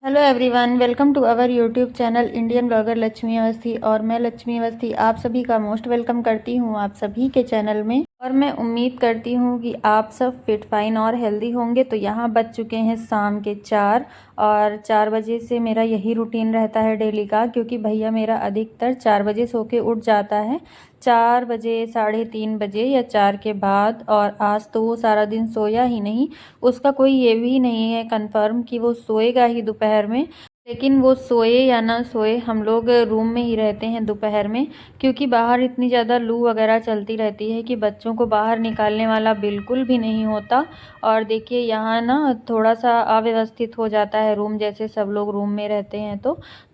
Hello everyone, welcome to our YouTube channel Indian blogger Lakshmi Awasthi. और मैं लक्ष्मी अवस्थी आप सभी का मोस्ट वेलकम करती हूँ आप सभी के चैनल में। और मैं उम्मीद करती हूँ कि आप सब फिट फाइन और हेल्दी होंगे। तो यहाँ बज चुके हैं शाम के 4 और 4 बजे से मेरा यही रूटीन रहता है डेली का, क्योंकि भैया मेरा अधिकतर 4 बजे सो के उठ जाता है। 4 बजे, 3:30 बजे या 4 के बाद। और आज तो वो सारा दिन सोया ही नहीं। उसका कोई ये भी नहीं है कंफर्म कि वो सोएगा ही दोपहर में। लेकिन वो सोए या ना सोए, हम लोग रूम में ही रहते हैं दोपहर में, क्योंकि बाहर इतनी ज़्यादा लू वगैरह चलती रहती है कि बच्चों को बाहर निकालने वाला बिल्कुल भी नहीं होता। और देखिए यहाँ ना थोड़ा सा अव्यवस्थित हो जाता है रूम, जैसे सब लोग रूम में रहते हैं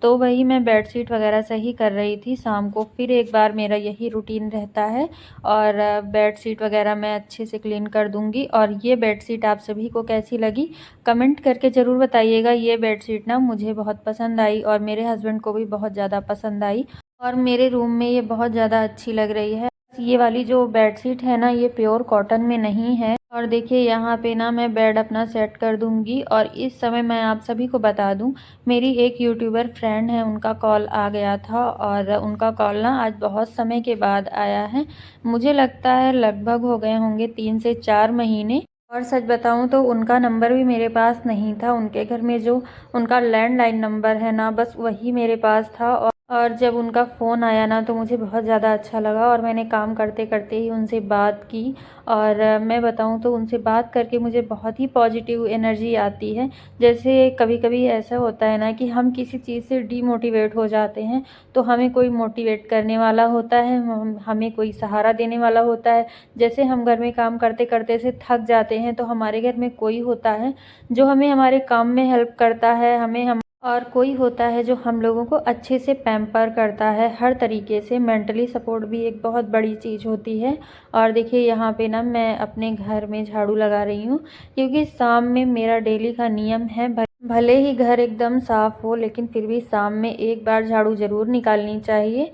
तो वही मैं बेडशीट वगैरह सही कर रही थी शाम को। फिर एक बार मेरा यही रूटीन रहता है। और बेडशीट वगैरह मैं अच्छे से क्लीन कर दूंगी। और ये बेडशीट आप सभी को कैसी लगी कमेंट करके ज़रूर बताइएगा। ये बेडशीट ना मुझे बहुत पसंद आई और मेरे हस्बैंड को भी बहुत ज़्यादा पसंद आई। और मेरे रूम में ये बहुत ज़्यादा अच्छी लग रही है। ये वाली जो बेडशीट है ना, ये प्योर कॉटन में नहीं है। और देखिए यहाँ पे ना मैं बेड अपना सेट कर दूंगी। और इस समय मैं आप सभी को बता दूं, मेरी एक यूट्यूबर फ्रेंड है, उनका कॉल आ गया था। और उनका कॉल ना आज बहुत समय के बाद आया है। मुझे लगता है लगभग हो गए होंगे 3 से 4 महीने। और सच बताऊं तो उनका नंबर भी मेरे पास नहीं था। उनके घर में जो उनका लैंडलाइन नंबर है ना, बस वही मेरे पास था। और जब उनका फ़ोन आया ना तो मुझे बहुत ज़्यादा अच्छा लगा और मैंने काम करते करते ही उनसे बात की। और मैं बताऊं तो उनसे बात करके मुझे बहुत ही पॉजिटिव एनर्जी आती है। जैसे कभी कभी ऐसा होता है ना कि हम किसी चीज़ से डीमोटिवेट हो जाते हैं, तो हमें कोई मोटिवेट करने वाला होता है, हमें कोई सहारा देने वाला होता है। जैसे हम घर में काम करते करते से थक जाते हैं, तो हमारे घर में कोई होता है जो हमें हमारे काम में हेल्प करता है। और कोई होता है जो हम लोगों को अच्छे से पैम्पर करता है हर तरीके से। मेंटली सपोर्ट भी एक बहुत बड़ी चीज़ होती है। और देखिए यहाँ पे ना मैं अपने घर में झाड़ू लगा रही हूँ, क्योंकि शाम में मेरा डेली का नियम है, भले ही घर एकदम साफ़ हो लेकिन फिर भी शाम में एक बार झाड़ू ज़रूर निकालनी चाहिए।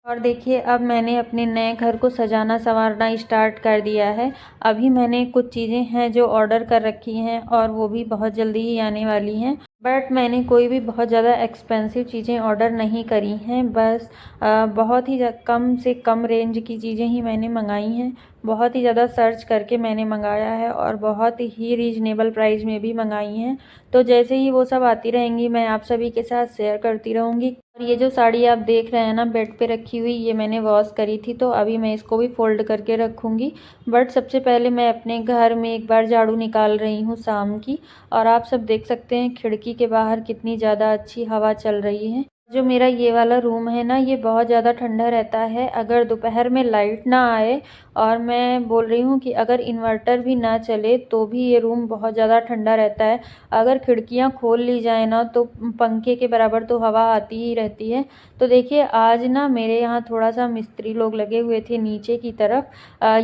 और देखिए अब मैंने अपने नए घर को सजाना संवारना स्टार्ट कर दिया है। अभी मैंने कुछ चीज़ें हैं जो ऑर्डर कर रखी हैं और वो भी बहुत जल्दी ही आने वाली हैं। बट मैंने कोई भी बहुत ज़्यादा एक्सपेंसिव चीज़ें ऑर्डर नहीं करी हैं। बस बहुत ही कम से कम रेंज की चीज़ें ही मैंने मंगाई हैं। बहुत ही ज़्यादा सर्च करके मैंने मंगाया है और बहुत ही रीजनेबल प्राइस में भी मंगाई हैं। तो जैसे ही वो सब आती रहेंगी मैं आप सभी के साथ शेयर करती रहूँगी। और ये जो साड़ी आप देख रहे हैं ना बेड पे रखी हुई, ये मैंने वॉश करी थी, तो अभी मैं इसको भी फोल्ड करके रखूँगी। बट सबसे पहले मैं अपने घर में एक बार झाड़ू निकाल रही हूँ शाम की। और आप सब देख सकते हैं खिड़की के बाहर कितनी ज़्यादा अच्छी हवा चल रही है। जो मेरा ये वाला रूम है ना, ये बहुत ज़्यादा ठंडा रहता है अगर दोपहर में लाइट ना आए। और मैं बोल रही हूँ कि अगर इन्वर्टर भी ना चले तो भी ये रूम बहुत ज़्यादा ठंडा रहता है। अगर खिड़कियाँ खोल ली जाए ना तो पंखे के बराबर तो हवा आती ही रहती है। तो देखिए आज ना मेरे यहाँ थोड़ा सा मिस्त्री लोग लगे हुए थे नीचे की तरफ।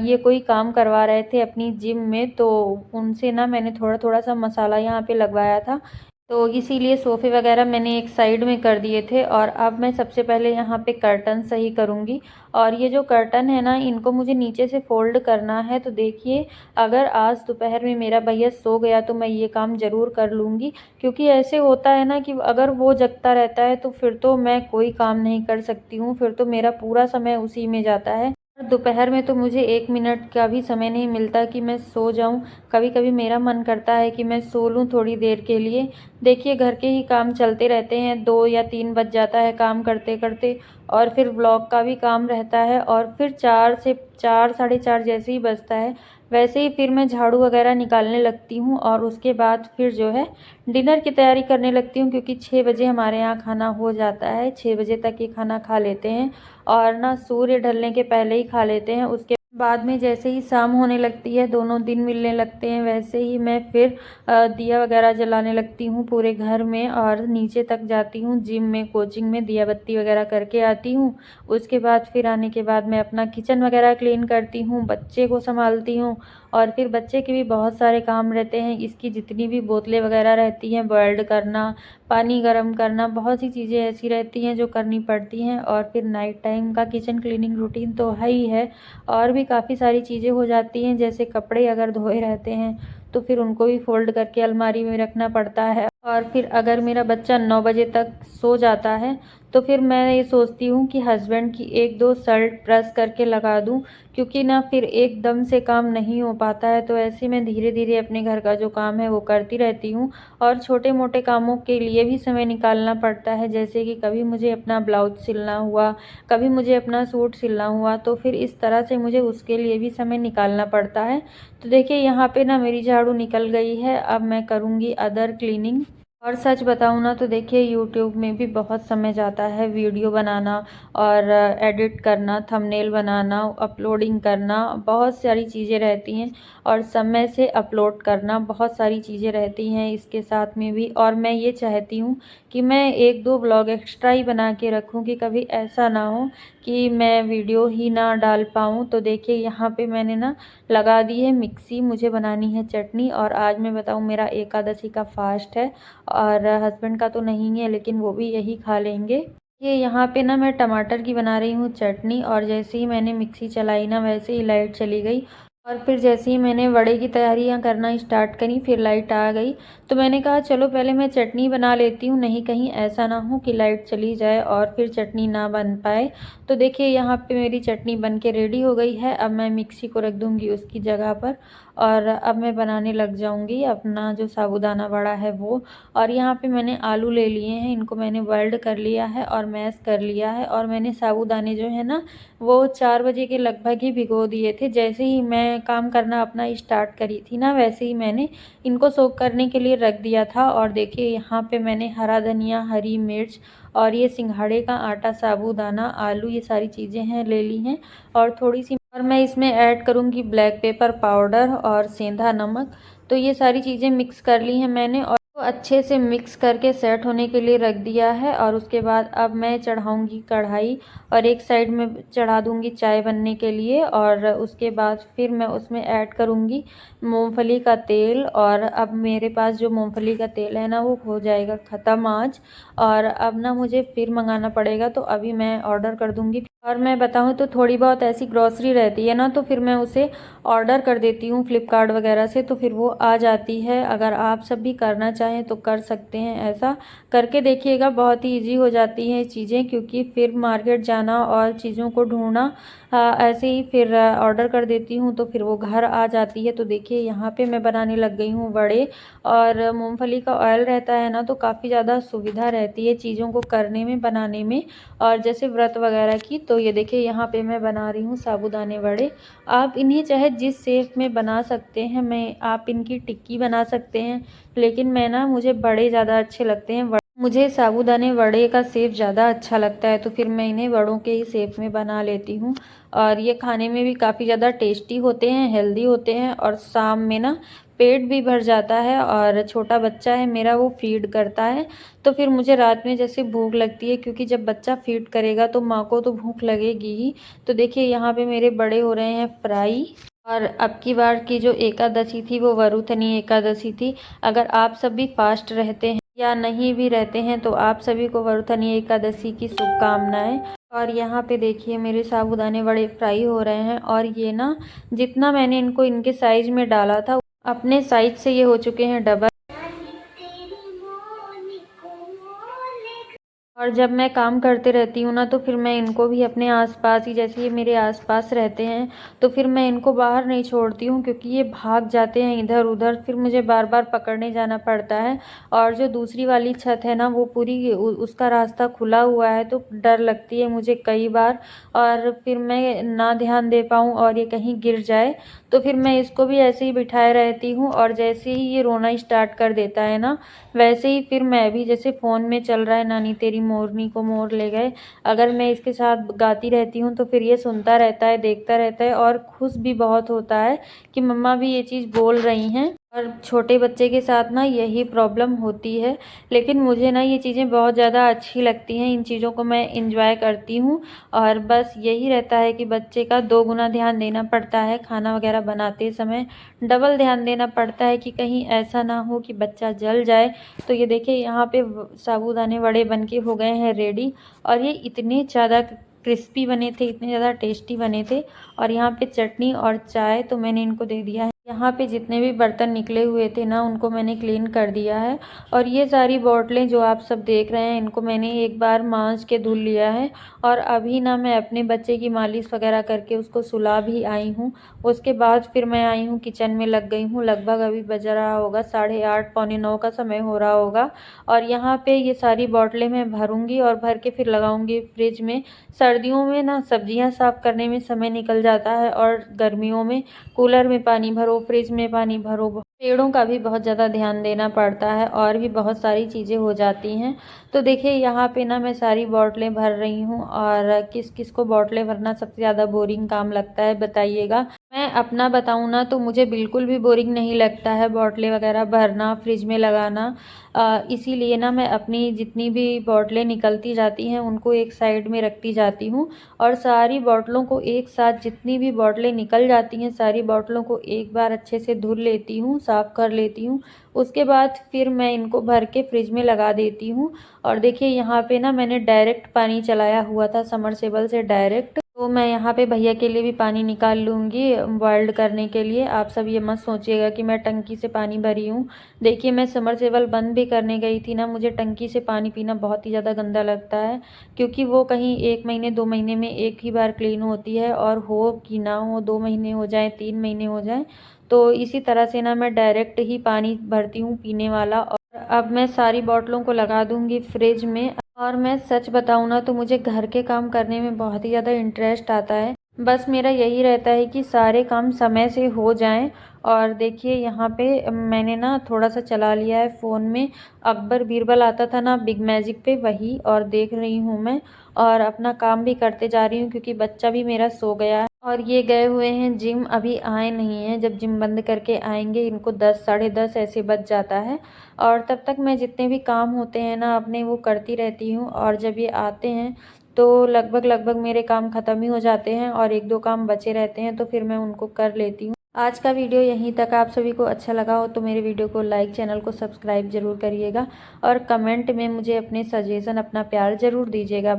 ये कोई काम करवा रहे थे अपनी जिम में, तो उनसे ना मैंने थोड़ा थोड़ा सा मसाला यहाँ पे लगवाया था। तो इसीलिए सोफ़े वगैरह मैंने एक साइड में कर दिए थे। और अब मैं सबसे पहले यहाँ पे कर्टन सही करूँगी। और ये जो कर्टन है ना, इनको मुझे नीचे से फ़ोल्ड करना है। तो देखिए अगर आज दोपहर में मेरा भैया सो गया तो मैं ये काम ज़रूर कर लूँगी, क्योंकि ऐसे होता है ना कि अगर वो जगता रहता है तो फिर तो मैं कोई काम नहीं कर सकती हूँ, फिर तो मेरा पूरा समय उसी में जाता है। दोपहर में तो मुझे 1 मिनट का भी समय नहीं मिलता कि मैं सो जाऊं। कभी कभी मेरा मन करता है कि मैं सो लूं थोड़ी देर के लिए। देखिए घर के ही काम चलते रहते हैं, 2 या 3 बज जाता है काम करते करते। और फिर ब्लॉग का भी काम रहता है और फिर 4 से 4 साढ़े 4 जैसे ही बजता है वैसे ही फिर मैं झाड़ू वगैरह निकालने लगती हूँ। और उसके बाद फिर जो है डिनर की तैयारी करने लगती हूँ, क्योंकि 6 बजे हमारे यहाँ खाना हो जाता है। 6 बजे तक ये खाना खा लेते हैं। और ना सूर्य ढलने के पहले ही खा लेते हैं। उसके बाद में जैसे ही शाम होने लगती है, दोनों दिन मिलने लगते हैं, वैसे ही मैं फिर दिया वगैरह जलाने लगती हूँ पूरे घर में। और नीचे तक जाती हूँ जिम में, कोचिंग में दिया बत्ती वगैरह करके आती हूँ। उसके बाद फिर आने के बाद मैं अपना किचन वगैरह क्लीन करती हूँ, बच्चे को संभालती हूँ। और फिर बच्चे के भी बहुत सारे काम रहते हैं, इसकी जितनी भी बोतलें वगैरह रहती हैं बॉयल्ड करना, पानी गर्म करना, बहुत सी चीज़ें ऐसी रहती हैं जो करनी पड़ती हैं। और फिर नाइट टाइम का किचन क्लीनिंग रूटीन तो है ही है। और भी काफ़ी सारी चीज़ें हो जाती हैं, जैसे कपड़े अगर धोए रहते हैं तो फिर उनको भी फोल्ड करके अलमारी में रखना पड़ता है। और फिर अगर मेरा बच्चा 9 बजे तक सो जाता है तो फिर मैं ये सोचती हूँ कि हस्बैंड की 1-2 शर्ट प्रेस करके लगा दूँ, क्योंकि ना फिर एकदम से काम नहीं हो पाता है। तो ऐसे में धीरे-धीरे अपने घर का जो काम है वो करती रहती हूँ और छोटे-मोटे कामों के लिए भी समय निकालना पड़ता है। जैसे कि कभी मुझे अपना ब्लाउज़ सिलना हुआ, कभी मुझे अपना सूट सिलना हुआ, तो फिर इस तरह से मुझे उसके लिए भी समय निकालना पड़ता है। तो देखिए यहाँ पे ना मेरी झाड़ू निकल गई है, अब मैं करूँगी अदर क्लीनिंग। और सच बताऊँ ना तो देखिए यूट्यूब में भी बहुत समय जाता है, वीडियो बनाना और एडिट करना, थंबनेल बनाना, अपलोडिंग करना, बहुत सारी चीज़ें रहती हैं और समय से अपलोड करना, बहुत सारी चीज़ें रहती हैं इसके साथ में भी। और मैं ये चाहती हूँ कि मैं 1-2 ब्लॉग एक्स्ट्रा ही बना के रखूँ कि कभी ऐसा ना हो कि मैं वीडियो ही ना डाल पाऊँ। तो देखिए यहाँ पे मैंने ना लगा दी है मिक्सी, मुझे बनानी है चटनी। और आज मैं बताऊँ मेरा एकादशी का फास्ट है और हस्बैंड का तो नहीं है, लेकिन वो भी यही खा लेंगे। ये यहाँ पे ना मैं टमाटर की बना रही हूँ चटनी और जैसे ही मैंने मिक्सी चलाई ना वैसे ही लाइट चली गई और फिर जैसे ही मैंने वड़े की तैयारियाँ करना स्टार्ट करी फिर लाइट आ गई। तो मैंने कहा चलो पहले मैं चटनी बना लेती हूँ, नहीं कहीं ऐसा ना हो कि लाइट चली जाए और फिर चटनी ना बन पाए। तो देखिए यहाँ पे मेरी चटनी बन के रेडी हो गई है। अब मैं मिक्सी को रख दूँगी उसकी जगह पर और अब मैं बनाने लग जाऊँगी अपना जो साबूदाना वड़ा है वो। और यहाँ पे मैंने आलू ले लिए हैं, इनको मैंने बॉइल्ड कर लिया है और मैश कर लिया है। और मैंने साबूदाने जो है ना वो 4 बजे के लगभग ही भिगो दिए थे। जैसे ही मैं काम करना अपना स्टार्ट करी थी ना वैसे ही मैंने इनको सोक करने के लिए रख दिया था। और देखिए यहाँ पे मैंने हरा धनिया, हरी मिर्च और ये सिंघाड़े का आटा, साबूदाना, आलू, ये सारी चीज़ें हैं ले ली हैं। और थोड़ी सी और मैं इसमें ऐड करूँगी ब्लैक पेपर पाउडर और सेंधा नमक। तो ये सारी चीज़ें मिक्स कर ली हैं मैंने और तो अच्छे से मिक्स करके सेट होने के लिए रख दिया है। और उसके बाद अब मैं चढ़ाऊँगी कढ़ाई और एक साइड में चढ़ा दूँगी चाय बनने के लिए। और उसके बाद फिर मैं उसमें ऐड करूँगी मूंगफली का तेल। और अब मेरे पास जो मूंगफली का तेल है ना वो हो जाएगा ख़त्म आज। और अब ना मुझे फिर मंगाना पड़ेगा, तो अभी मैं ऑर्डर कर दूँगी। और मैं बताऊँ तो थोड़ी बहुत ऐसी ग्रॉसरी रहती है ना तो फिर मैं उसे ऑर्डर कर देती हूँ फ्लिपकार्ट वगैरह से, तो फिर वो आ जाती है। अगर आप सब भी करना चाहें तो कर सकते हैं, ऐसा करके देखिएगा, बहुत ही ईजी हो जाती हैं चीज़ें। क्योंकि फिर मार्केट जाना और चीज़ों को ढूंढना, ऐसे ही फिर ऑर्डर कर देती हूँ तो फिर वो घर आ जाती है। तो देखिए यहाँ पे मैं बनाने लग गई हूँ वड़े। और मूंगफली का ऑयल रहता है ना तो काफ़ी ज़्यादा सुविधा रहती है चीज़ों को करने में, बनाने में। और जैसे व्रत वगैरह की, तो ये देखिए यहाँ पे मैं बना रही हूँ साबूदाने वड़े। आप इन्हें चाहे जिस शेप में बना सकते हैं, आप इनकी टिक्की बना सकते हैं, लेकिन मैं ना मुझे बड़े ज़्यादा अच्छे लगते हैं। मुझे साबूदाने वड़े का शेप ज़्यादा अच्छा लगता है, तो फिर मैं इन्हें वड़ों के ही शेप में बना लेती हूँ। और ये खाने में भी काफ़ी ज़्यादा टेस्टी होते हैं, हेल्दी होते हैं और शाम में ना पेट भी भर जाता है। और छोटा बच्चा है मेरा, वो फीड करता है, तो फिर मुझे रात में जैसे भूख लगती है, क्योंकि जब बच्चा फीड करेगा तो माँ को तो भूख लगेगी ही। तो देखिए यहाँ पे मेरे बड़े हो रहे हैं फ्राई। और अब की बार की जो एकादशी थी वो वरुथनी एकादशी थी। अगर आप सब भी फास्ट रहते हैं या नहीं भी रहते हैं तो आप सभी को वरुथनी एकादशी की शुभकामनाएं। और यहाँ पे देखिए मेरे साबूदाने बड़े फ्राई हो रहे हैं। और ये ना जितना मैंने इनको इनके साइज में डाला था, अपने साइज से ये हो चुके हैं डबल। और जब मैं काम करते रहती हूँ ना तो फिर मैं इनको भी अपने आसपास ही, जैसे ये मेरे आसपास रहते हैं, तो फिर मैं इनको बाहर नहीं छोड़ती हूँ, क्योंकि ये भाग जाते हैं इधर उधर, फिर मुझे बार बार पकड़ने जाना पड़ता है। और जो दूसरी वाली छत है ना वो पूरी उसका रास्ता खुला हुआ है, तो डर लगती है मुझे कई बार। और फिर मैं ना ध्यान दे पाऊँ और ये कहीं गिर जाए, तो फिर मैं इसको भी ऐसे ही बिठाए रहती हूँ। और जैसे ही ये रोना स्टार्ट कर देता है ना, वैसे ही फिर मैं भी, जैसे फ़ोन में चल रहा है नानी तेरी मोरनी को मोर ले गए, अगर मैं इसके साथ गाती रहती हूँ तो फिर ये सुनता रहता है, देखता रहता है और खुश भी बहुत होता है कि मम्मा भी ये चीज़ बोल रही हैं। और छोटे बच्चे के साथ ना यही प्रॉब्लम होती है, लेकिन मुझे ना ये चीज़ें बहुत ज़्यादा अच्छी लगती हैं, इन चीज़ों को मैं एंजॉय करती हूँ। और बस यही रहता है कि बच्चे का 2 गुना ध्यान देना पड़ता है, खाना वगैरह बनाते समय डबल ध्यान देना पड़ता है कि कहीं ऐसा ना हो कि बच्चा जल जाए। तो ये देखिए यहाँ पे साबूदाने वड़े बनके हो गए हैं रेडी। और ये इतने ज़्यादा क्रिस्पी बने थे, इतने ज़्यादा टेस्टी बने थे। और यहाँ पे चटनी और चाय तो मैंने इनको दे दिया है। यहाँ पे जितने भी बर्तन निकले हुए थे ना उनको मैंने क्लीन कर दिया है। और ये सारी बॉटलें जो आप सब देख रहे हैं इनको मैंने एक बार मांज के धुल लिया है। और अभी ना मैं अपने बच्चे की मालिश वगैरह करके उसको सुला भी आई हूँ। उसके बाद फिर मैं आई हूँ किचन में लग गई हूँ। लगभग अभी बज रहा होगा 8:30 पौने 9 का समय हो रहा होगा। और यहाँ पे ये सारी बॉटलें मैं भरूँगी और भर के फिर लगाऊँगी फ्रिज में। सर्दियों में ना सब्जियाँ साफ़ करने में समय निकल जाता है और गर्मियों में कूलर में पानी भरो, फ्रिज में पानी भरो। पेड़ों का भी बहुत ज़्यादा ध्यान देना पड़ता है और भी बहुत सारी चीज़ें हो जाती हैं। तो देखिए यहाँ पे ना मैं सारी बॉटलें भर रही हूँ। और किस किस को बॉटलें भरना सबसे ज़्यादा बोरिंग काम लगता है बताइएगा। मैं अपना बताऊँ ना तो मुझे बिल्कुल भी बोरिंग नहीं लगता है बॉटलें वगैरह भरना, फ्रिज में लगाना। इसीलिए ना मैं अपनी जितनी भी बॉटलें निकलती जाती हैं उनको एक साइड में रखती जाती हूँ। और सारी बॉटलों को एक साथ जितनी भी बॉटलें निकल जाती हैं सारी बॉटलों को एक बार अच्छे से धुल लेती हूँ, साफ़ कर लेती हूँ। उसके बाद फिर मैं इनको भर के फ्रिज में लगा देती हूँ। और देखिए यहाँ पे ना मैंने डायरेक्ट पानी चलाया हुआ था समरसेबल से डायरेक्ट। तो मैं यहाँ पे भैया के लिए भी पानी निकाल लूँगी बॉइल्ड करने के लिए। आप सब ये मत सोचिएगा कि मैं टंकी से पानी भरी हूँ। देखिए मैं समरसेबल बंद भी करने गई थी ना, मुझे टंकी से पानी पीना बहुत ही ज़्यादा गंदा लगता है। क्योंकि वो कहीं 1 महीने 2 महीने में एक ही बार क्लीन होती है। और हो कि ना हो 2 महीने हो जाएँ 3 महीने हो जाएँ, तो इसी तरह से ना मैं डायरेक्ट ही पानी भरती हूँ पीने वाला। और अब मैं सारी बॉटलों को लगा दूँगी फ्रिज में। और मैं सच बताऊँ ना तो मुझे घर के काम करने में बहुत ही ज़्यादा इंटरेस्ट आता है। बस मेरा यही रहता है कि सारे काम समय से हो जाएं। और देखिए यहाँ पे मैंने ना थोड़ा सा चला लिया है फ़ोन में, अकबर बीरबल आता था ना बिग मैजिक पे, वही और देख रही हूँ मैं। और अपना काम भी करते जा रही हूँ क्योंकि बच्चा भी मेरा सो गया है। और ये गए हुए हैं जिम, अभी आए नहीं हैं। जब जिम बंद करके आएंगे इनको 10 10:30 ऐसे बज जाता है। और तब तक मैं जितने भी काम होते हैं ना अपने वो करती रहती हूँ। और जब ये आते हैं तो लगभग लगभग मेरे काम ख़त्म ही हो जाते हैं और 1-2 काम बचे रहते हैं तो फिर मैं उनको कर लेती हूँ। आज का वीडियो यहीं तक। आप सभी को अच्छा लगा हो तो मेरे वीडियो को लाइक, चैनल को सब्सक्राइब ज़रूर करिएगा। और कमेंट में मुझे अपने सजेशन, अपना प्यार ज़रूर दीजिएगा।